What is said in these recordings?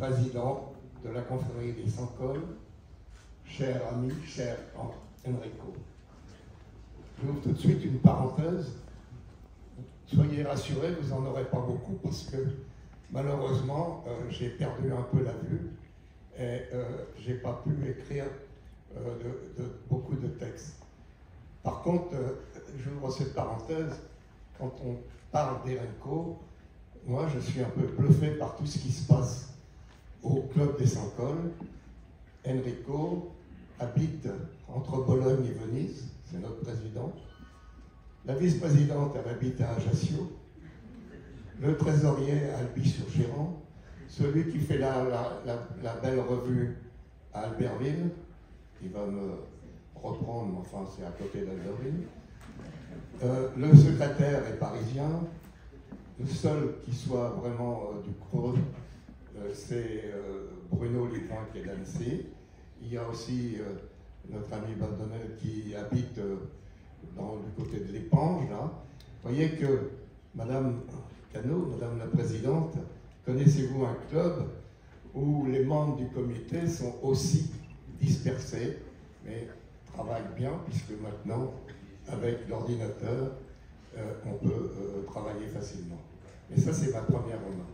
président de la confrérie des Sans-Cols, cher ami, cher Enrico. J'ouvre tout de suite une parenthèse. Soyez rassurés, vous n'en aurez pas beaucoup parce que malheureusement, j'ai perdu un peu la vue et j'ai pas pu écrire beaucoup de textes. Par contre, j'ouvre cette parenthèse, quand on parle d'Enrico, moi je suis un peu bluffé par tout ce qui se passe au Club des Sans-Cols. Enrico habite entre Bologne et Venise, c'est notre président. La vice-présidente, elle habite à Ajaccio. Le trésorier à Albi-sur-Gironde. Celui qui fait la belle revue à Albertville, il va me reprendre, mais enfin c'est à côté d'Albertville. Le secrétaire est parisien. Le seul qui soit vraiment du Creux, c'est Bruno Livin qui est d'Annecy. Il y a aussi notre ami Baldonnel qui habite du côté de l'Épange, là. Vous voyez que, Madame Cano, Madame la Présidente, connaissez-vous un club où les membres du comité sont aussi dispersés, mais travaillent bien, puisque maintenant, avec l'ordinateur, on peut travailler facilement. Et ça, c'est ma première remarque.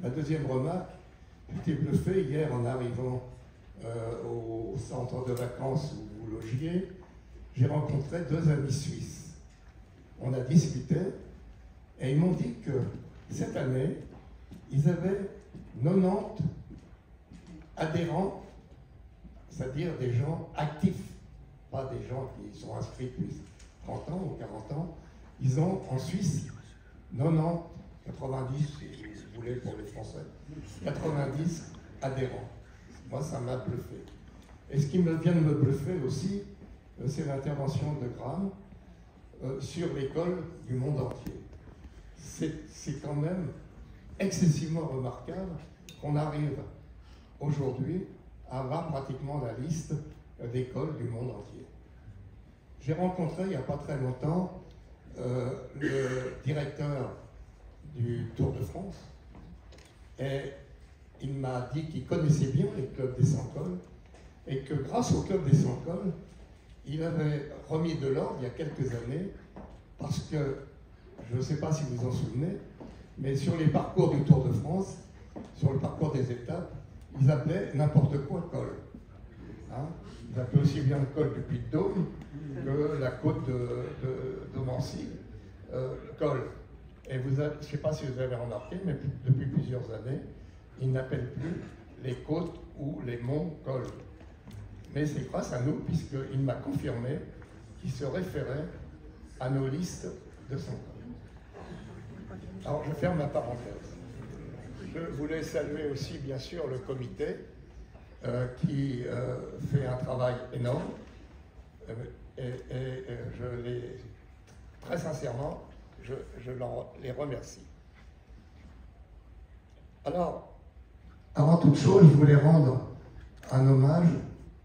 Ma deuxième remarque, j'étais bluffé hier en arrivant au centre de vacances où vous logiez. J'ai rencontré deux amis suisses. On a discuté et ils m'ont dit que cette année, ils avaient 90 adhérents, c'est-à-dire des gens actifs, pas des gens qui sont inscrits depuis 30 ans ou 40 ans. Ils ont en Suisse 90, 90, si vous voulez pour les Français, 90 adhérents. Moi, ça m'a bluffé. Et ce qui vient de me bluffer aussi, c'est l'intervention de Graham sur l'école du monde entier. C'est quand même excessivement remarquable qu'on arrive aujourd'hui à avoir pratiquement la liste d'écoles du monde entier. J'ai rencontré il n'y a pas très longtemps le directeur du Tour de France et il m'a dit qu'il connaissait bien les clubs des Sans-Cols et que grâce au club des Sans-Cols, il avait remis de l'ordre il y a quelques années parce que, je ne sais pas si vous vous en souvenez, mais sur les parcours du Tour de France, sur le parcours des étapes, ils appelaient n'importe quoi col. Hein, ils appelaient aussi bien le col du Puy-de-Dôme que la côte de Nancy, col. Et je ne sais pas si vous avez remarqué, mais depuis plusieurs années, ils n'appellent plus les côtes ou les monts col. Mais c'est grâce à nous, puisqu'il m'a confirmé qu'il se référait à nos listes de Sans-Cols. Alors, je ferme ma parenthèse. Je voulais saluer aussi, bien sûr, le comité qui fait un travail énorme. Très sincèrement, je les remercie. Alors, avant toute chose, je voulais rendre un hommage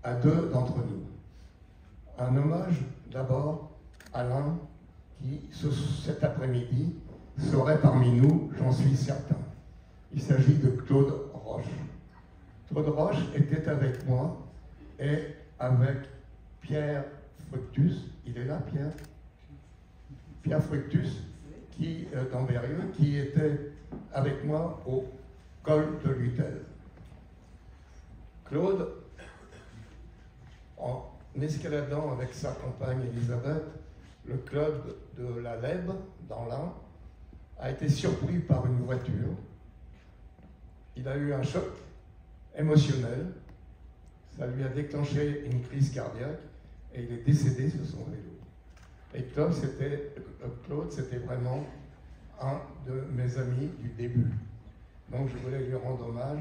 à deux d'entre nous. Un hommage d'abord à l'un qui, cet après-midi, serait parmi nous, j'en suis certain. Il s'agit de Claude Roche. Claude Roche était avec moi et avec Pierre Fructus. Il est là, Pierre? Pierre Fructus, d'Ambérieux, qui était avec moi au col de l'Utel. Claude, en escaladant avec sa compagne Elisabeth le club de la Lèbe, dans l'Ain, a été surpris par une voiture. Il a eu un choc émotionnel, ça lui a déclenché une crise cardiaque et il est décédé sur son vélo. Et Claude, c'était vraiment un de mes amis du début. Donc je voulais lui rendre hommage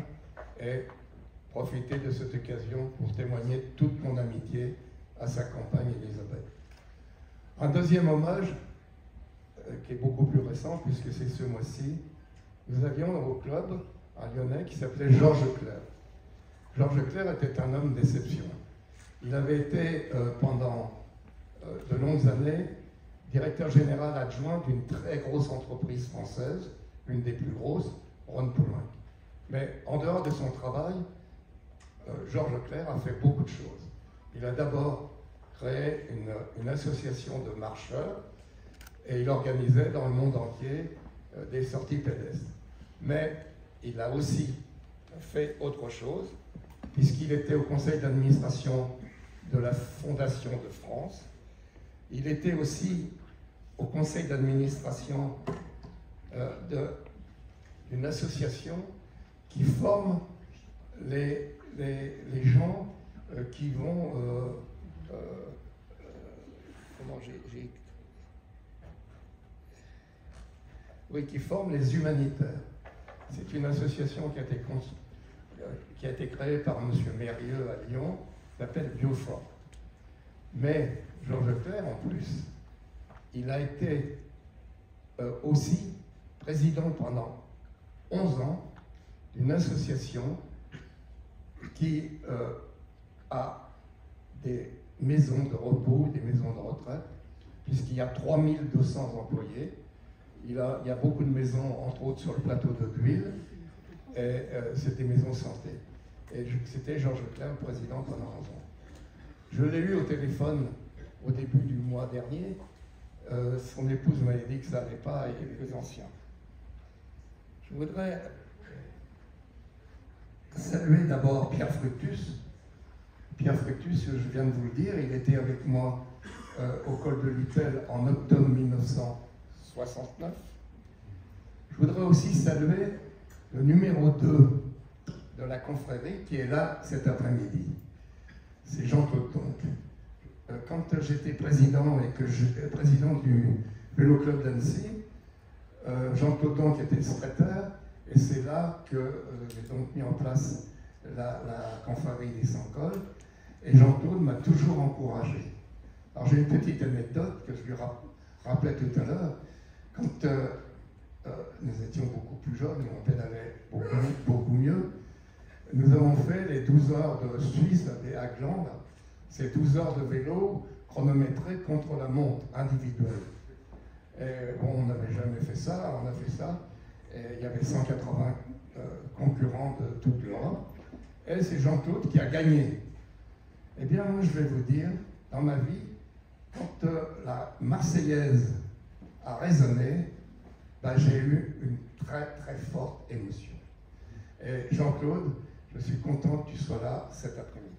et profiter de cette occasion pour témoigner toute mon amitié à sa compagne Elisabeth. Un deuxième hommage, qui est beaucoup plus récent, puisque c'est ce mois-ci, nous avions au club un Lyonnais qui s'appelait Georges Clerc. Georges Clerc était un homme d'exception. Il avait été pendant de longues années directeur général adjoint d'une très grosse entreprise française, une des plus grosses, Rhône-Poulenc. Mais en dehors de son travail, Georges Leclerc a fait beaucoup de choses. Il a d'abord créé une association de marcheurs et il organisait dans le monde entier des sorties pédestres. Mais il a aussi fait autre chose, puisqu'il était au conseil d'administration de la Fondation de France. Il était aussi au conseil d'administration d'une association qui forme les gens qui vont... Oui, qui forment les humanitaires. C'est une association qui a été créée par M. Mérieux à Lyon, qui s'appelle Biofort. Mais Georges Leclerc, en plus, il a été aussi président pendant 11 ans d'une association qui a des maisons de repos, des maisons de retraite, puisqu'il y a 3200 employés. Il y a beaucoup de maisons, entre autres sur le plateau de Guil, et c'est des maisons santé. Et c'était Georges Leclerc, président pendant 11 ans. Je l'ai eu au téléphone au début du mois dernier. Son épouse m'avait dit que ça n'allait pas, et quelques anciens. Je voudrais saluer d'abord Pierre Fructus. Pierre Fructus, je viens de vous le dire, il était avec moi au col de Luttel en octobre 1969. Je voudrais aussi saluer le numéro 2 de la confrérie qui est là cet après-midi. C'est Jean-Claude Tonk. Quand j'étais président et que j'étais président du Vélo Club d'Annecy, Jean-Claude Tonk était secrétaire et c'est là que j'ai donc mis en place la confrérie des Sans-Cols et Jean-Claude m'a toujours encouragé. Alors j'ai une petite anecdote que je lui rappelais tout à l'heure. Quand nous étions beaucoup plus jeunes et on pédalait beaucoup mieux, nous avons fait les 12 heures de Suisse des Haguelandes, ces 12 heures de vélo chronométrées contre la montre individuelle. Et bon, on n'avait jamais fait ça, on a fait ça, et il y avait 180 concurrents de toute l'Europe, et c'est Jean-Claude qui a gagné. Eh bien, moi, je vais vous dire, dans ma vie, quand la Marseillaise a résonné, ben, j'ai eu une très très forte émotion. Et Jean-Claude, je suis content que tu sois là cet après-midi.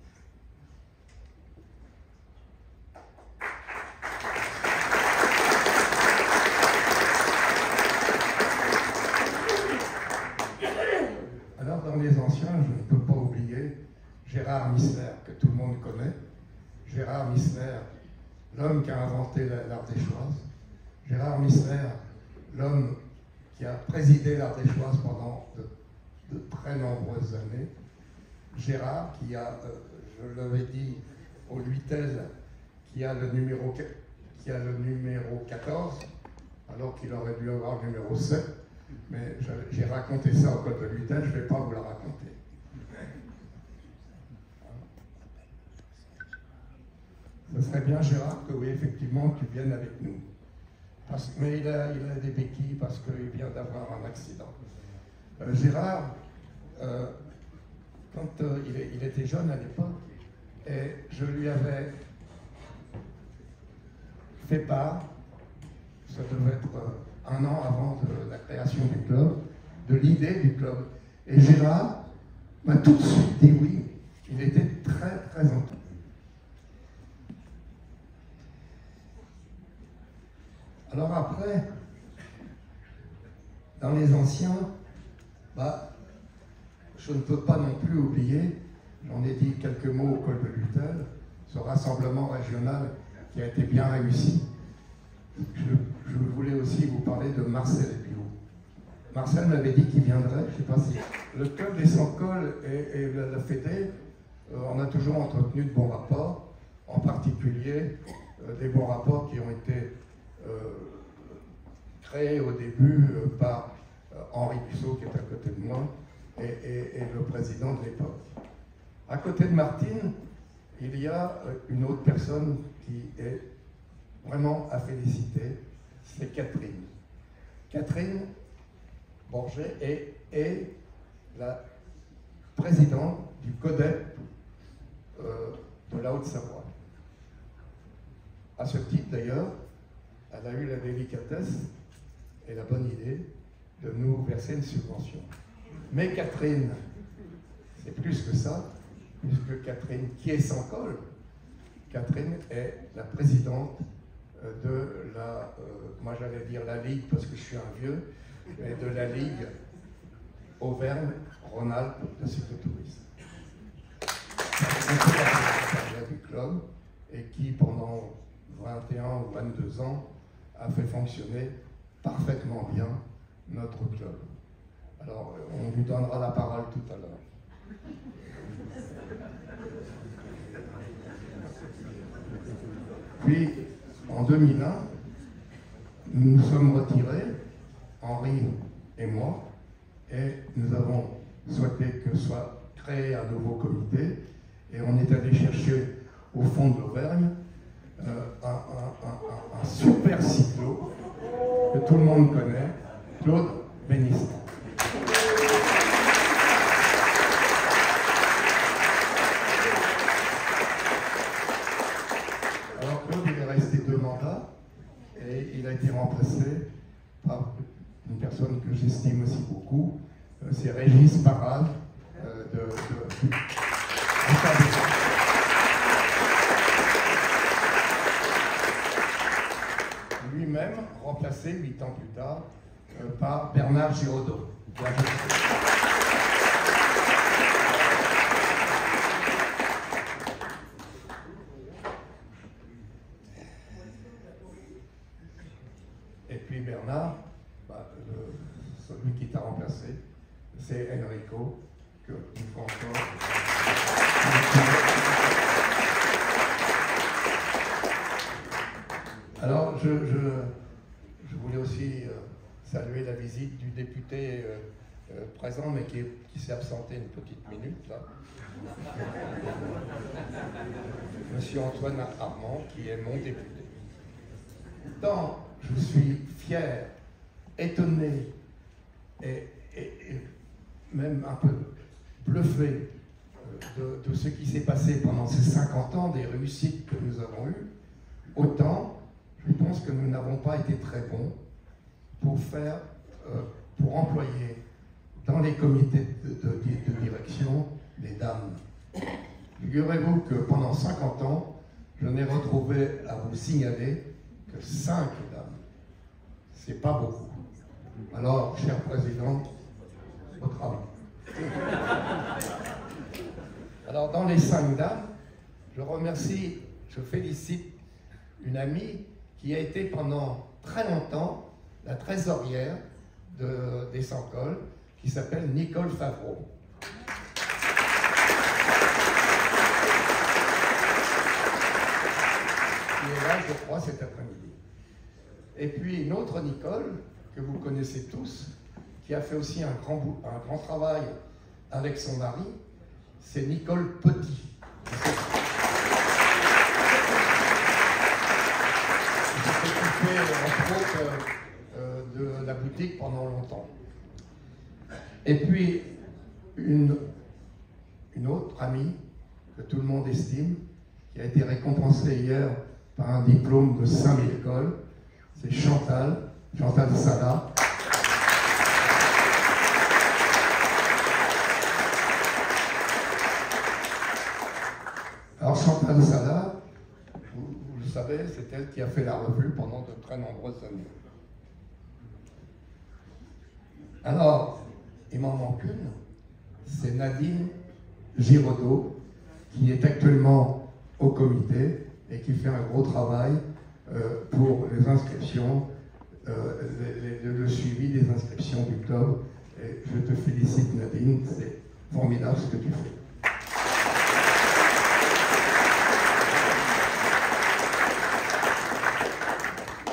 Alors, dans les anciens, je ne peux pas oublier Gérard Missler, que tout le monde connaît. Gérard Missler, l'homme qui a inventé l'Ardéchoise. Gérard Missler, l'homme qui a présidé l'Ardéchoise pendant de très nombreuses années. Gérard, qui a, je l'avais dit, au Luttel, qui a le numéro 14, alors qu'il aurait dû avoir le numéro 7. Mais j'ai raconté ça au code de Luttel, je ne vais pas vous la raconter. Ce serait bien, Gérard, que oui, effectivement, tu viennes avec nous. Mais il a des béquilles parce qu'il vient d'avoir un accident. Gérard, quand il était jeune à l'époque, et je lui avais fait part, ça devait être 1 an avant de la création du club, de l'idée du club. Et Gérard m'a tout de suite dit oui. Il était très, très entendu. Alors après, dans les anciens, je ne peux pas non plus oublier, j'en ai dit quelques mots au col de Luttel, ce rassemblement régional qui a été bien réussi. Je voulais aussi vous parler de Marcel Biot. Marcel m'avait dit qu'il viendrait, je ne sais pas si... Le club des Sans-Cols et la Fédé, on a toujours entretenu de bons rapports, en particulier des bons rapports qui ont été créé au début par Henri Dussault, qui est à côté de moi, et le président de l'époque. À côté de Martine, il y a une autre personne qui est vraiment à féliciter, c'est Catherine. Catherine Borget est la présidente du CODEP de la Haute-Savoie. À ce titre, d'ailleurs, elle a eu la délicatesse et la bonne idée de nous verser une subvention. Mais Catherine, c'est plus que ça, puisque Catherine, qui est sans col, Catherine est la présidente de la, moi j'allais dire la Ligue parce que je suis un vieux, mais de la Ligue Auvergne-Rhône-Alpes de cyclotourisme. C'est la secrétariat du club et qui pendant 21 ou 22 ans a fait fonctionner parfaitement bien notre club. Alors on lui donnera la parole tout à l'heure. Puis, en 2001, nous nous sommes retirés, Henri et moi, et nous avons souhaité que soit créé un nouveau comité, et on est allé chercher au fond de l'Auvergne un super cyclo que tout le monde connaît, Claude Bénisson. Alors Claude, il est resté 2 mandats et il a été remplacé par une personne que j'estime aussi beaucoup, c'est Régis Parade lui-même remplacé 8 ans plus tard par Bernard Giraudot. Et puis Bernard, celui qui t'a remplacé, c'est Enrico, que une fois encore. Alors, je voulais aussi saluer la visite du député présent, mais qui s'est absenté une petite minute, là. Monsieur Antoine Armand, qui est mon député. Tant je suis fier, étonné et même un peu bluffé de ce qui s'est passé pendant ces 50 ans, des réussites que nous avons eues, autant je pense que nous n'avons pas été très bons pour employer dans les comités de direction des dames. Figurez-vous que pendant 50 ans, je n'ai retrouvé à vous signaler que 5 dames. C'est pas beaucoup. Alors, cher président, votre avis. Alors, dans les 5 dames, je félicite une amie qui a été pendant très longtemps la trésorière des Sans-Cols, qui s'appelle Nicole Favreau. Qui est là, je crois, cet après-midi. Et puis une autre Nicole, que vous connaissez tous, qui a fait aussi un grand travail avec son mari, c'est Nicole Petit. Entre autres de la boutique pendant longtemps. Et puis une autre amie que tout le monde estime, qui a été récompensée hier par un diplôme de 5000 écoles, c'est Chantal Sala. Alors Chantal Sala, vous le savez, c'est elle qui a fait la revue pendant de très nombreuses années. Alors, il m'en manque une, c'est Nadine Giraudot, qui est actuellement au comité et qui fait un gros travail pour les inscriptions, le suivi des inscriptions du club. Et je te félicite Nadine, c'est formidable ce que tu fais.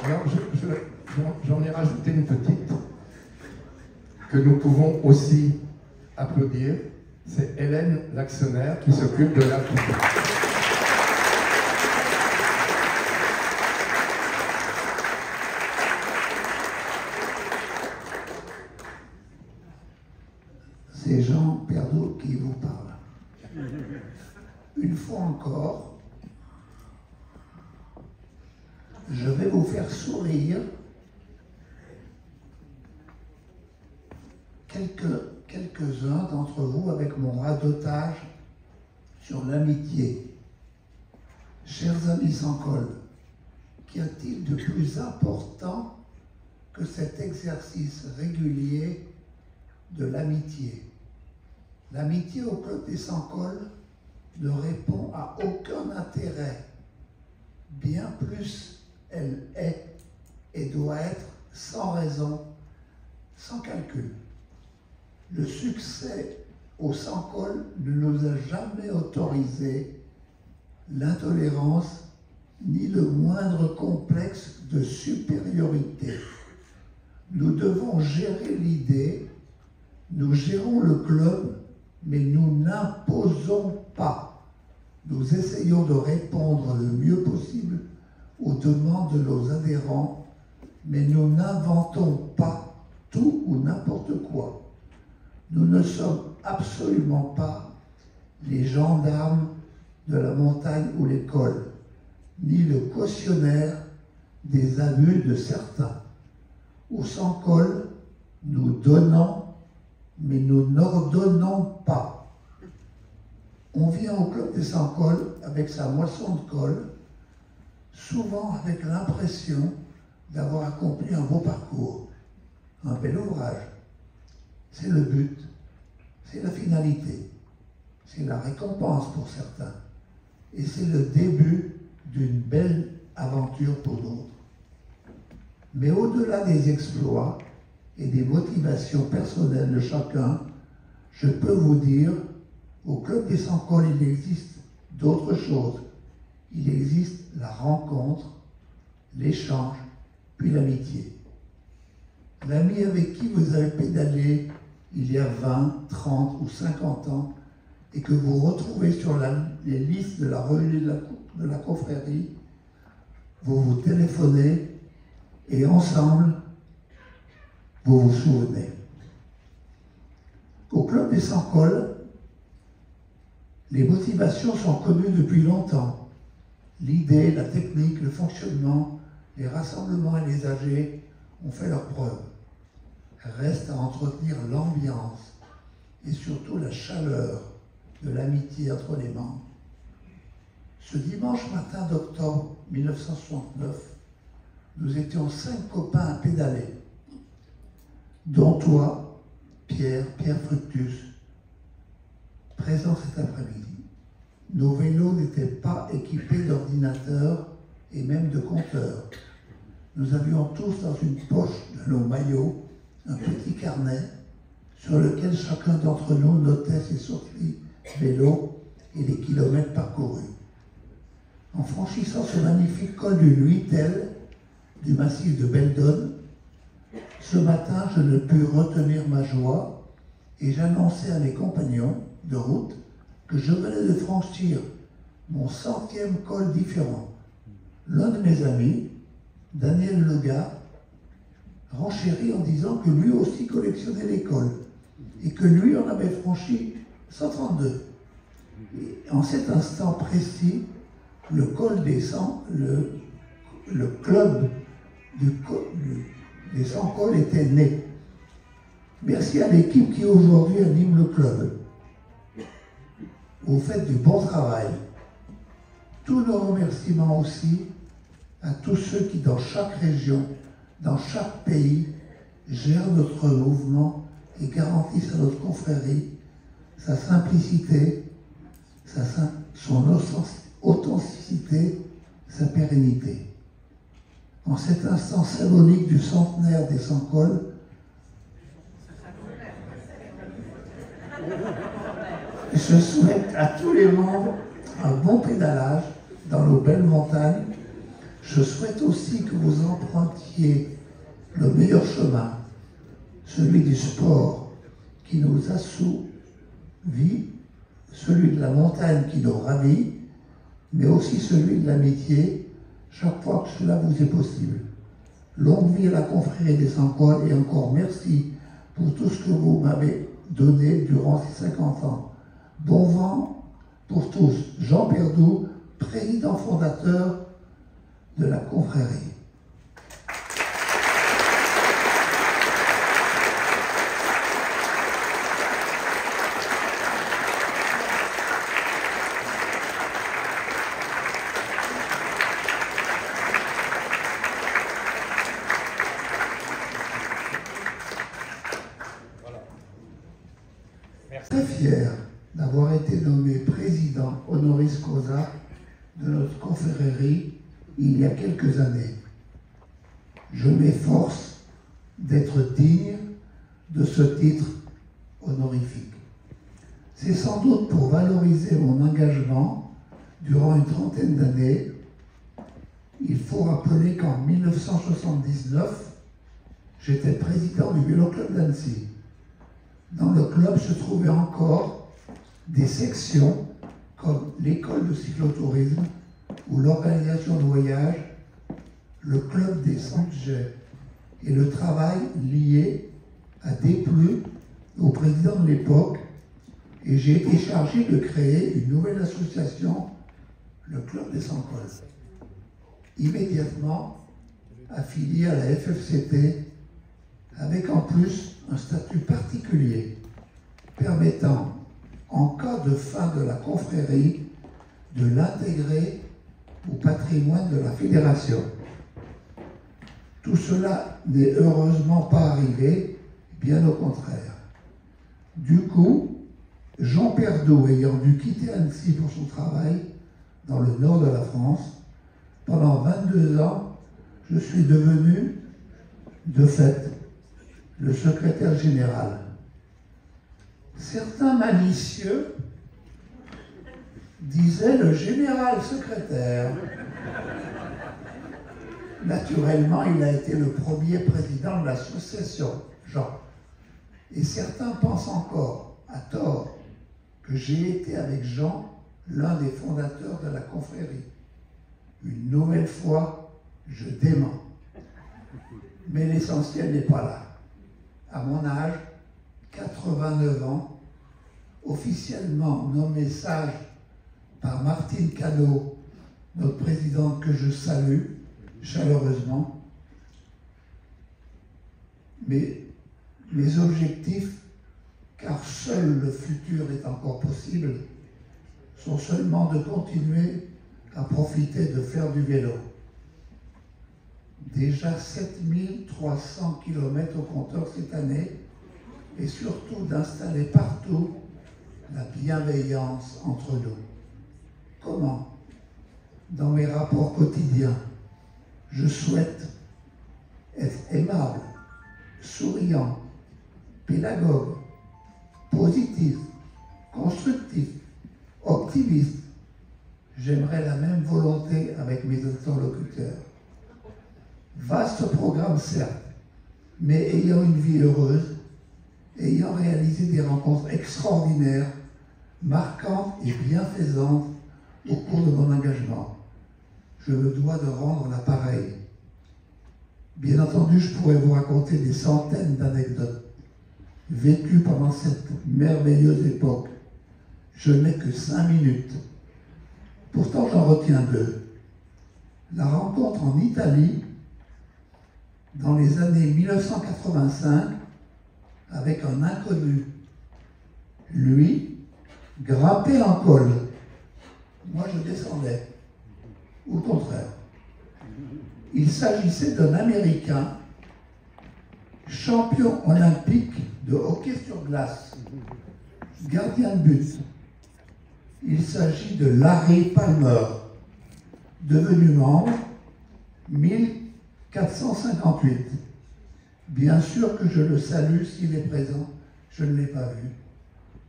Alors, j'en ai rajouté une petite que nous pouvons aussi applaudir. C'est Hélène l'actionnaire qui s'occupe de la boutique. c'est Jean Perdoux qui vous parle. Une fois encore, je vais vous faire sourire quelques-uns d'entre vous avec mon radotage sur l'amitié. Chers amis sans col, qu'y a-t-il de plus important que cet exercice régulier de l'amitié? L'amitié au club des sans col ne répond à aucun intérêt. Bien plus, elle est et doit être sans raison, sans calcul. Le succès au sans col ne nous a jamais autorisé l'intolérance ni le moindre complexe de supériorité. Nous devons gérer l'idée, nous gérons le club, mais nous n'imposons pas. Nous essayons de répondre le mieux possible aux demandes de nos adhérents, mais nous n'inventons pas tout ou n'importe quoi. Nous ne sommes absolument pas les gendarmes de la montagne ou l'école, ni le cautionnaire des abus de certains. Au sans col, nous donnons, mais nous n'ordonnons pas. On vient au club des sans col avec sa moisson de colle, souvent avec l'impression d'avoir accompli un beau parcours, un bel ouvrage. C'est le but, c'est la finalité, c'est la récompense pour certains, et c'est le début d'une belle aventure pour d'autres. Mais au-delà des exploits et des motivations personnelles de chacun, je peux vous dire, au club des sans col, il existe d'autres choses. Il existe la rencontre, l'échange, puis l'amitié. L'ami avec qui vous avez pédalé il y a 20, 30 ou 50 ans et que vous retrouvez sur les listes de la revue de la confrérie, vous vous téléphonez et ensemble, vous vous souvenez. Au club des sans col, les motivations sont connues depuis longtemps. L'idée, la technique, le fonctionnement, les rassemblements et les AG ont fait leurs preuves. Reste à entretenir l'ambiance et surtout la chaleur de l'amitié entre les membres. Ce dimanche matin d'octobre 1969, nous étions 5 copains à pédaler, dont toi, Pierre Fructus, présent cet après-midi. Nos vélos n'étaient pas équipés d'ordinateurs et même de compteurs. Nous avions tous dans une poche de nos maillots un petit carnet sur lequel chacun d'entre nous notait ses sorties vélo et les kilomètres parcourus. En franchissant ce magnifique col du Luitel, du massif de Beldon, ce matin, je ne pus retenir ma joie et j'annonçais à mes compagnons de route que je venais de franchir mon 100e col différent. L'un de mes amis, Daniel Lega, renchérit en disant que lui aussi collectionnait les cols et que lui en avait franchi 132. Et en cet instant précis, le col des 100, le club des 100 cols était né. Merci à l'équipe qui aujourd'hui anime le club. Vous faites du bon travail. Tous nos remerciements aussi à tous ceux qui, dans chaque région, dans chaque pays, gèrent notre mouvement et garantissent à notre confrérie sa simplicité, son authenticité, sa pérennité. En cet instant symbolique du centenaire des sans cols, je souhaite à tous les membres un bon pédalage dans nos belles montagnes. Je souhaite aussi que vous empruntiez le meilleur chemin, celui du sport qui nous assouvit, celui de la montagne qui nous ravit, mais aussi celui de l'amitié, chaque fois que cela vous est possible. Longue vie à la confrérie des sans cols et encore merci pour tout ce que vous m'avez donné durant ces 50 ans. Bon vent pour tous. Jean Perdou, président fondateur de la confrérie. Très fier d'avoir été nommé président honoris causa de notre confrérie il y a quelques années. Je m'efforce d'être digne de ce titre honorifique. C'est sans doute pour valoriser mon engagement durant une trentaine d'années. Il faut rappeler qu'en 1979, j'étais président du Vélo Club d'Annecy. Dans le club se trouvaient encore des sections comme l'école de cyclotourisme ou l'organisation de voyage, le club des sans-jets et le travail lié à Desplu, au président de l'époque, et j'ai été chargé de créer une nouvelle association, le club des sans-cols. Immédiatement affilié à la FFCT, avec en plus un statut particulier permettant, en cas de fin de la confrérie, de l'intégrer au patrimoine de la fédération. Tout cela n'est heureusement pas arrivé, bien au contraire. Du coup, Jean Perdou ayant dû quitter Annecy pour son travail dans le nord de la France, pendant 22 ans, je suis devenu, de fait, le secrétaire général. Certains malicieux disaient le général secrétaire. Naturellement, il a été le premier président de l'association, Jean. Et certains pensent encore, à tort, que j'ai été avec Jean l'un des fondateurs de la confrérie. Une nouvelle fois, je dément. Mais l'essentiel n'est pas là. À mon âge, 89 ans, officiellement nommé sage par Martine Cano, notre présidente que je salue chaleureusement, mais mes objectifs, car seul le futur est encore possible, sont seulement de continuer à profiter de faire du vélo. Déjà 7300 km au compteur cette année, et surtout d'installer partout la bienveillance entre nous. Comment? Dans mes rapports quotidiens, je souhaite être aimable, souriant, pédagogue, positif, constructif, optimiste. J'aimerais la même volonté avec mes interlocuteurs. Vaste programme, certes, mais ayant une vie heureuse, ayant réalisé des rencontres extraordinaires, marquantes et bienfaisantes au cours de mon engagement. Je me dois de rendre l'appareil. Bien entendu, je pourrais vous raconter des centaines d'anecdotes vécues pendant cette merveilleuse époque. Je n'ai que 5 minutes. Pourtant, j'en retiens 2. La rencontre en Italie, dans les années 1985, avec un inconnu. Lui, grimpait en col. Moi, je descendais. Ou le contraire. Il s'agissait d'un Américain, champion olympique de hockey sur glace, gardien de but. Il s'agit de Larry Palmer, devenu membre 1458. Bien sûr que je le salue s'il est présent. Je ne l'ai pas vu.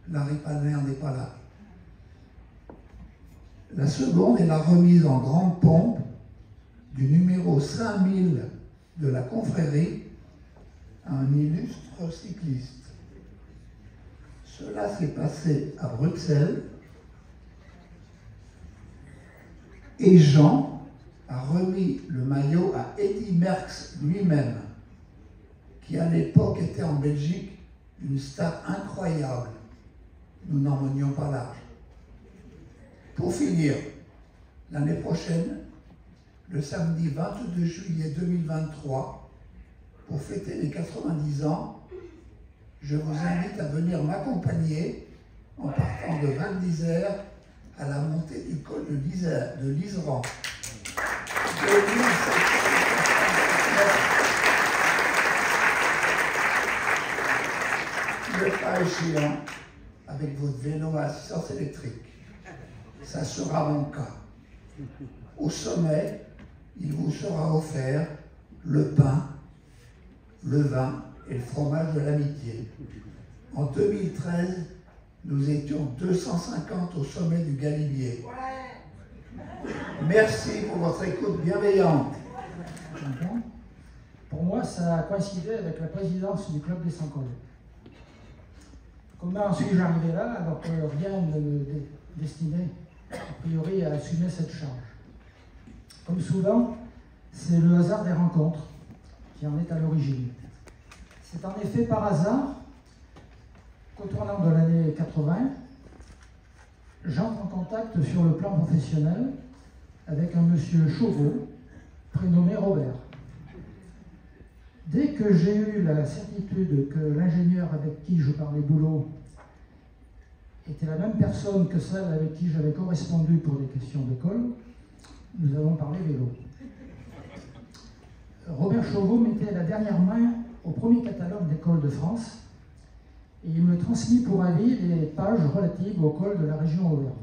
Larry Palmer n'est pas là. La seconde est la remise en grande pompe du numéro 5000 de la confrérie à un illustre cycliste. Cela s'est passé à Bruxelles et Jean a remis le maillot à Eddy Merckx lui-même, qui à l'époque était en Belgique une star incroyable. Nous n'en menions pas large. Pour finir, l'année prochaine, le samedi 22 juillet 2023, pour fêter les 90 ans, je vous invite à venir m'accompagner en partant de Val d'Isère à la montée du col de l'Iseran. Le cas échéant, avec votre vélo à assistance électrique. Ça sera mon cas. Au sommet, il vous sera offert le pain, le vin et le fromage de l'amitié. En 2013, nous étions 250 au sommet du Galibier. Merci pour votre écoute bienveillante. Pour moi, ça a coïncidé avec la présidence du Club des 100 cols. Comment suis-je arrivé là alors que rien ne me destinait, a priori, à assumer cette charge? Comme souvent, c'est le hasard des rencontres qui en est à l'origine. C'est en effet par hasard qu'au tournant de l'année 80, j'entre en contact sur le plan professionnel avec un monsieur Chauveau, prénommé Robert. Dès que j'ai eu la certitude que l'ingénieur avec qui je parlais boulot était la même personne que celle avec qui j'avais correspondu pour des questions d'école, nous avons parlé vélo. Robert Chauveau mettait la dernière main au premier catalogue d'écoles de France et il me transmit pour avis les pages relatives aux cols de la région Auvergne.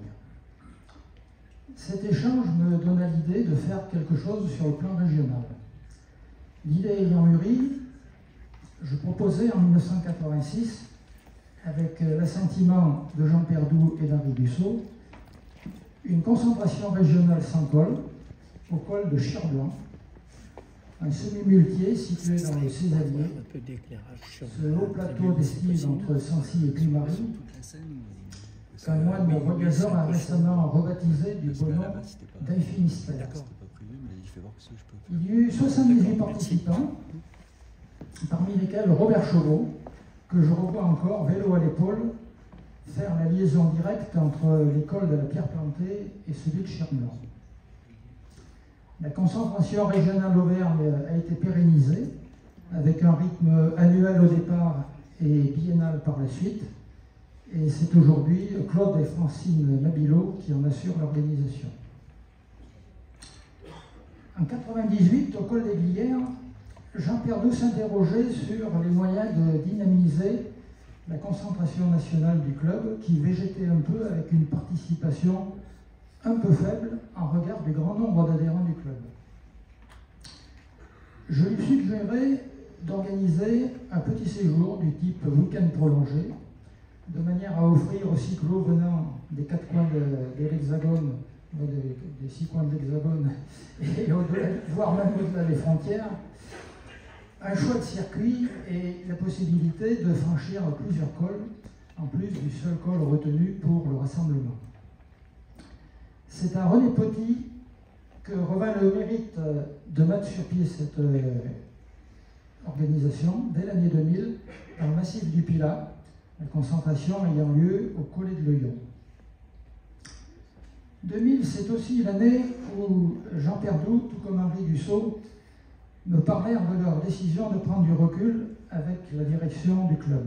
Cet échange me donna l'idée de faire quelque chose sur le plan régional. L'idée ayant mûri, je proposais en 1986, avec l'assentiment de Jean Perdoux et d'Henri Dussault, une concentration régionale sans col, au col de Chirblanc, un semi-muletier situé dans le Césalier, ce haut plateau d'estive entre Sancy et Climary, qu'un moine voyageur a récemment rebaptisé du beau nom d'Infinistère. Il y eut 78 participants, parmi lesquels Robert Chauveau, que je revois encore, vélo à l'épaule, faire la liaison directe entre l'école de la Pierre Plantée et celui de Chirblanc. La concentration régionale Auvergne a été pérennisée, avec un rythme annuel au départ et biennal par la suite, et c'est aujourd'hui Claude et Francine Mabilot qui en assurent l'organisation. En 1998, au col des Glières, Jean Perdoux s'interrogeait sur les moyens de dynamiser la concentration nationale du club qui végétait un peu avec une participation un peu faible en regard du grand nombre d'adhérents du club. Je lui suggérais d'organiser un petit séjour du type week-end prolongé, de manière à offrir aux cyclos venant des quatre coins de l'Hexagone, des six coins de l'Hexagone, et voire même au-delà des frontières, un choix de circuit et la possibilité de franchir plusieurs cols, en plus du seul col retenu pour le rassemblement. C'est à René Potty que revint le mérite de mettre sur pied cette organisation dès l'année 2000 dans le massif du Pilat, la concentration ayant lieu au Collet de l'Oyon. 2000, c'est aussi l'année où Jean Perdoux, tout comme Henri Dussault, me parlèrent de leur décision de prendre du recul avec la direction du club.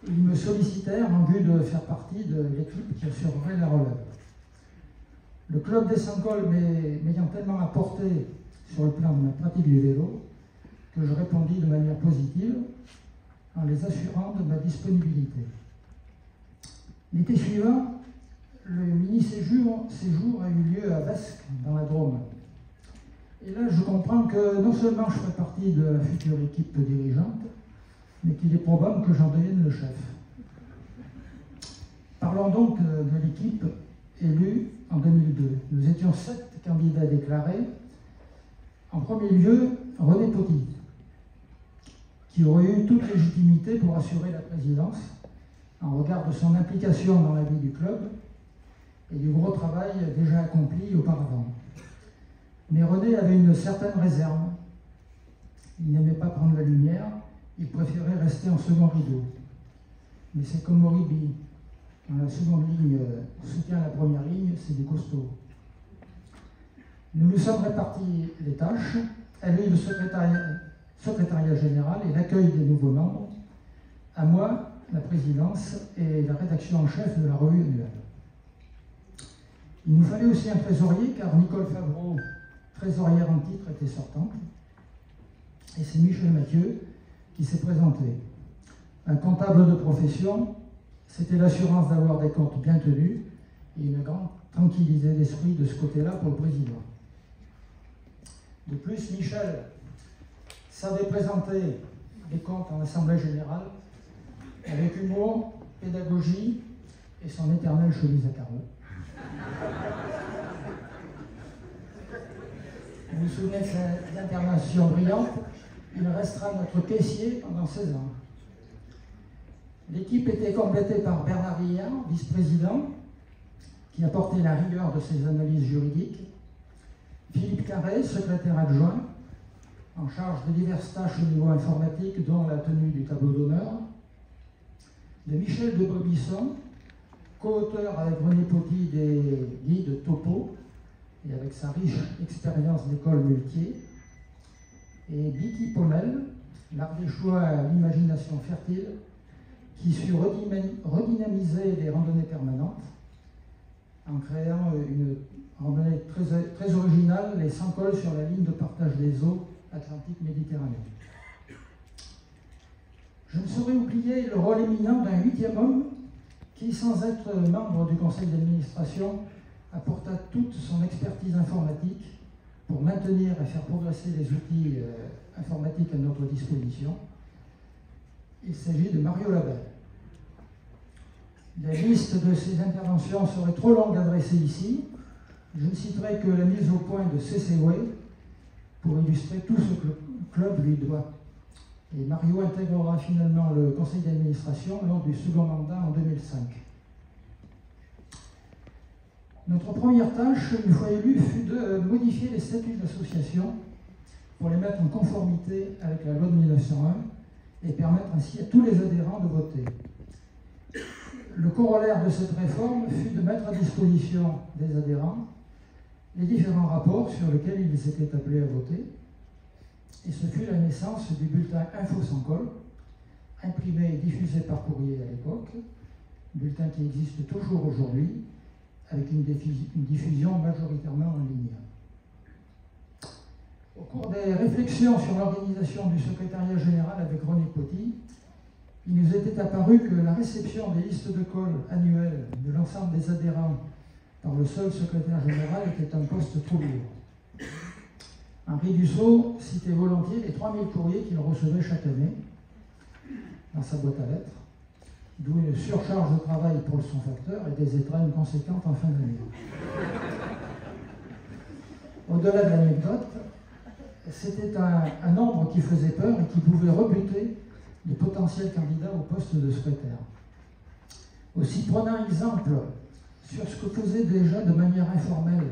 Ils me sollicitèrent en vue de faire partie de l'équipe qui assurerait la relève. Le club des 100 cols m'ayant tellement apporté sur le plan de ma pratique du vélo que je répondis de manière positive en les assurant de ma disponibilité. L'été suivant, le mini-séjour a eu lieu à Vesques, dans la Drôme. Et là, je comprends que non seulement je ferai partie de la future équipe dirigeante, mais qu'il est probable que j'en devienne le chef. Parlons donc de l'équipe élue en 2002. Nous étions 7 candidats déclarés. En premier lieu, René Potty, qui aurait eu toute légitimité pour assurer la présidence, en regard de son implication dans la vie du club et du gros travail déjà accompli auparavant. Mais René avait une certaine réserve. Il n'aimait pas prendre la lumière il préférait rester en second rideau. Mais c'est comme Moribi, quand la seconde ligne soutient la première ligne, c'est du costaud. Nous nous sommes répartis les tâches, à lui le secrétariat général et l'accueil des nouveaux membres, à moi la présidence et la rédaction en chef de la revue annuelle. Il nous fallait aussi un trésorier, car Nicole Favreau, trésorière en titre, était sortante, et c'est Michel Mathieu qui s'est présenté. Un comptable de profession, c'était l'assurance d'avoir des comptes bien tenus et une grande tranquillité d'esprit de ce côté-là pour le président. De plus, Michel savait présenter des comptes en assemblée générale avec humour, pédagogie et son éternelle chemise à carreaux. Vous vous souvenez de cette intervention brillante? Il restera notre caissier pendant 16 ans. L'équipe était complétée par Bernard Villard, vice-président, qui apportait la rigueur de ses analyses juridiques, Philippe Carré, secrétaire adjoint, en charge de diverses tâches au niveau informatique, dont la tenue du tableau d'honneur, de Michel de Bobisson, co-auteur avec René Potty des guides Topo, et avec sa riche expérience d'école muletier, et Vicky Pommel, l'Ardéchois à l'imagination fertile, qui sut redynamiser les randonnées permanentes en créant une randonnée très originale, les 100 cols sur la ligne de partage des eaux Atlantique-Méditerranée. Je ne saurais oublier le rôle éminent d'un 8e homme qui, sans être membre du conseil d'administration, apporta toute son expertise informatique pour maintenir et faire progresser les outils informatiques à notre disposition. Il s'agit de Mario Labelle. La liste de ces interventions serait trop longue à dresser ici. Je ne citerai que la mise au point de CCWay pour illustrer tout ce que le club lui doit. Et Mario intégrera finalement le conseil d'administration lors du second mandat en 2005. Notre première tâche, une fois élu, fut de modifier les statuts de l'association pour les mettre en conformité avec la loi de 1901 et permettre ainsi à tous les adhérents de voter. Le corollaire de cette réforme fut de mettre à disposition des adhérents les différents rapports sur lesquels ils étaient appelés à voter. Et ce fut la naissance du bulletin Info sans col, imprimé et diffusé par courrier à l'époque, bulletin qui existe toujours aujourd'hui, avec une diffusion majoritairement en ligne. Au cours des réflexions sur l'organisation du secrétariat général avec René Potty, il nous était apparu que la réception des listes de cols annuelles de l'ensemble des adhérents par le seul secrétaire général était un poste trop lourd. Henri Dussault citait volontiers les 3000 courriers qu'il recevait chaque année dans sa boîte à lettres, d'où une surcharge de travail pour son facteur et des étrennes conséquentes en fin d'année. Au-delà de l'anecdote, c'était un nombre qui faisait peur et qui pouvait rebuter les potentiels candidats au poste de secrétaire. Aussi, prenant exemple sur ce que faisaient déjà de manière informelle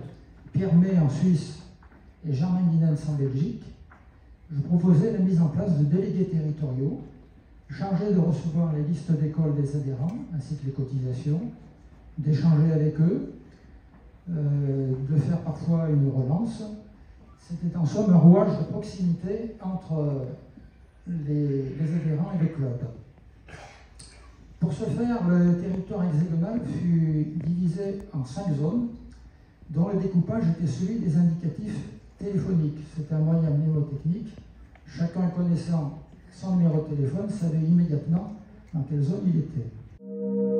Pierre May en Suisse et Germain Guinens en Belgique, je proposais la mise en place de délégués territoriaux chargés de recevoir les listes d'école des adhérents ainsi que les cotisations, d'échanger avec eux, de faire parfois une relance. C'était en somme un rouage de proximité entre les adhérents et le club. Pour ce faire, le territoire hexagonal fut divisé en 5 zones, dont le découpage était celui des indicatifs téléphoniques. C'était un moyen mnémotechnique. Chacun connaissant son numéro de téléphone savait immédiatement dans quelle zone il était.